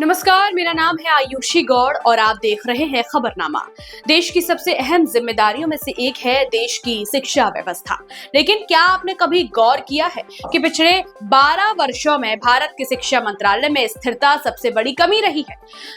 नमस्कार, मेरा नाम है आयुषी गौड़ और आप देख रहे हैं खबरनामा। देश की सबसे अहम जिम्मेदारियों में से एक है देश की शिक्षा व्यवस्था। लेकिन क्या आपने कभी गौर किया है कि पिछले 12 वर्षों में भारत के शिक्षा मंत्रालय में स्थिरता सबसे बड़ी कमी रही है।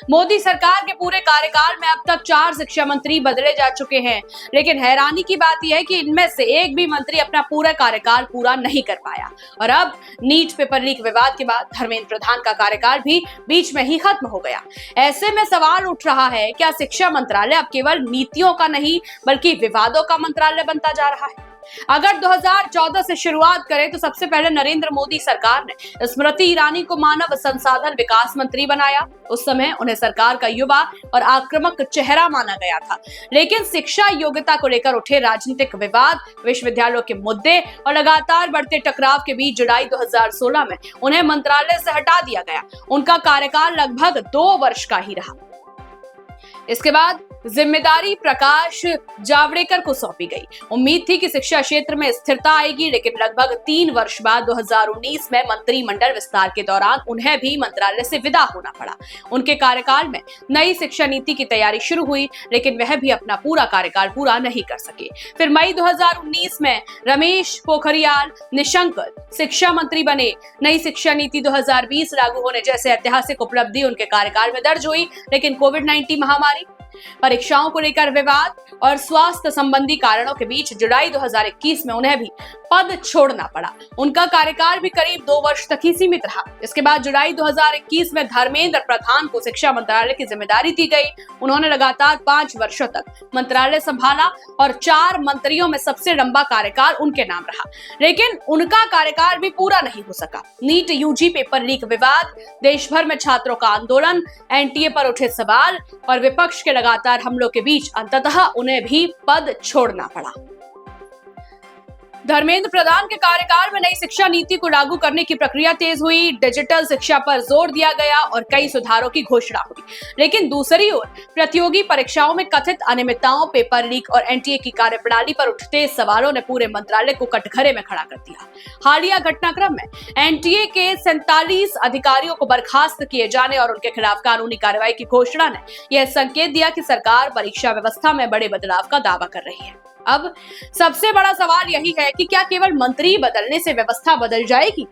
मोदी सरकार के पूरे कार्यकाल में अब तक 4 शिक्षा मंत्री बदले जा चुके हैं, लेकिन हैरानी की बात यह है कि इनमें से एक भी मंत्री अपना पूरा कार्यकाल पूरा नहीं कर पाया। और अब नीट पेपर लीक विवाद के बाद धर्मेंद्र प्रधान का कार्यकाल भी बीच में ही खत्म हो गया। ऐसे में सवाल उठ रहा है, क्या शिक्षा मंत्रालय अब केवल नीतियों का नहीं बल्कि विवादों का मंत्रालय बनता जा रहा है? अगर 2014 से शुरुआत करें तो सबसे पहले नरेंद्र मोदी सरकार ने स्मृति ईरानी को मानव संसाधन विकास मंत्री बनाया। उस समय उन्हें सरकार का युवा और आक्रामक चेहरा माना गया था, लेकिन शिक्षा योग्यता को लेकर उठे राजनीतिक विवाद, विश्वविद्यालयों के मुद्दे और लगातार बढ़ते टकराव के बीच जुलाई 2016 में उन्हें मंत्रालय से हटा दिया गया। उनका कार्यकाल लगभग 2 वर्ष का ही रहा। इसके बाद जिम्मेदारी प्रकाश जावड़ेकर को सौंपी गई। उम्मीद थी कि शिक्षा क्षेत्र में स्थिरता आएगी, लेकिन लगभग 3 वर्ष बाद 2019 में मंत्रिमंडल विस्तार के दौरान उन्हें भी मंत्रालय से विदा होना पड़ा। उनके कार्यकाल में नई शिक्षा नीति की तैयारी शुरू हुई, लेकिन वह भी अपना पूरा कार्यकाल पूरा नहीं कर सके। फिर मई 2019 में रमेश पोखरियाल निशंक शिक्षा मंत्री बने। नई शिक्षा नीति 2020 लागू होने जैसे ऐतिहासिक उपलब्धि उनके कार्यकाल में दर्ज हुई, लेकिन कोविड-19 महामारी, परीक्षाओं को लेकर विवाद और स्वास्थ्य संबंधी कारणों के बीच जुलाई 2021 में उन्हें भी पद छोड़ना पड़ा। उनका कार्यकाल भी करीब 2 वर्ष तक ही सीमित रहा। इसके बाद जुलाई 2021 में धर्मेंद्र प्रधान को शिक्षा मंत्रालय की जिम्मेदारी दी गई। उन्होंने लगातार 5 वर्षों तक मंत्रालय संभाला और 4 मंत्रियों में सबसे लंबा कार्यकाल उनके नाम रहा, लेकिन उनका कार्यकाल भी पूरा नहीं हो सका। नीट यूजी पेपर लीक विवाद, देश भर में छात्रों का आंदोलन, एनटीए पर उठे सवाल और विपक्ष के लगातार हमलों के बीच अंततः उन्हें भी पद छोड़ना पड़ा। धर्मेंद्र प्रधान के कार्यकाल में नई शिक्षा नीति को लागू करने की प्रक्रिया तेज हुई, डिजिटल शिक्षा पर जोर दिया गया और कई सुधारों की घोषणा हुई। लेकिन दूसरी ओर प्रतियोगी परीक्षाओं में कथित अनियमितताओं, पेपर लीक और एनटीए की कार्यप्रणाली पर उठते सवालों ने पूरे मंत्रालय को कटघरे में खड़ा कर दिया। हालिया घटनाक्रम में एनटीए के 47 अधिकारियों को बर्खास्त किए जाने और उनके खिलाफ कानूनी कार्रवाई की घोषणा ने यह संकेत दिया कि सरकार परीक्षा व्यवस्था में बड़े बदलाव का दावा कर रही है। अब सबसे बड़ा सवाल यही है कि क्या केवल मंत्री बदलने से व्यवस्था बदल जाएगी?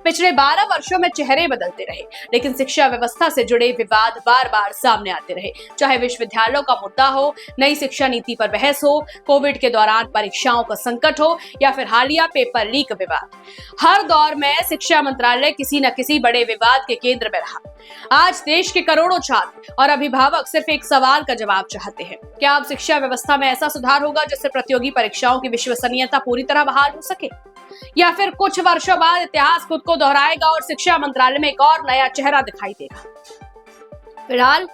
पिछले 12 वर्षों में चेहरे बदलते रहे, लेकिन शिक्षा व्यवस्था से जुड़े विवाद बार बार सामने आते रहे। चाहे विश्वविद्यालयों का मुद्दा हो, नई शिक्षा नीति पर बहस हो, कोविड के दौरान परीक्षाओं का संकट हो या फिर हालिया पेपर लीक विवाद, हर दौर में शिक्षा मंत्रालय किसी न किसी बड़े विवाद के केंद्र में रहा। आज देश के करोड़ों छात्र और अभिभावक सिर्फ एक सवाल का जवाब चाहते हैं, क्या अब शिक्षा व्यवस्था में ऐसा सुधार होगा जिससे प्रतियोगी परीक्षाओं की विश्वसनीयता पूरी तरह बहाल हो सके, या फिर कुछ वर्षों बाद इतिहास खुद को दोहराएगा और शिक्षा मंत्रालय में एक और नया चेहरा दिखाई देगा? फिलहाल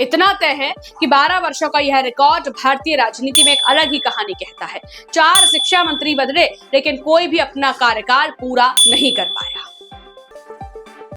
इतना तय है कि 12 वर्षों का यह रिकॉर्ड भारतीय राजनीति में एक अलग ही कहानी कहता है। 4 शिक्षा मंत्री बदले, लेकिन कोई भी अपना कार्यकाल पूरा नहीं कर पाया।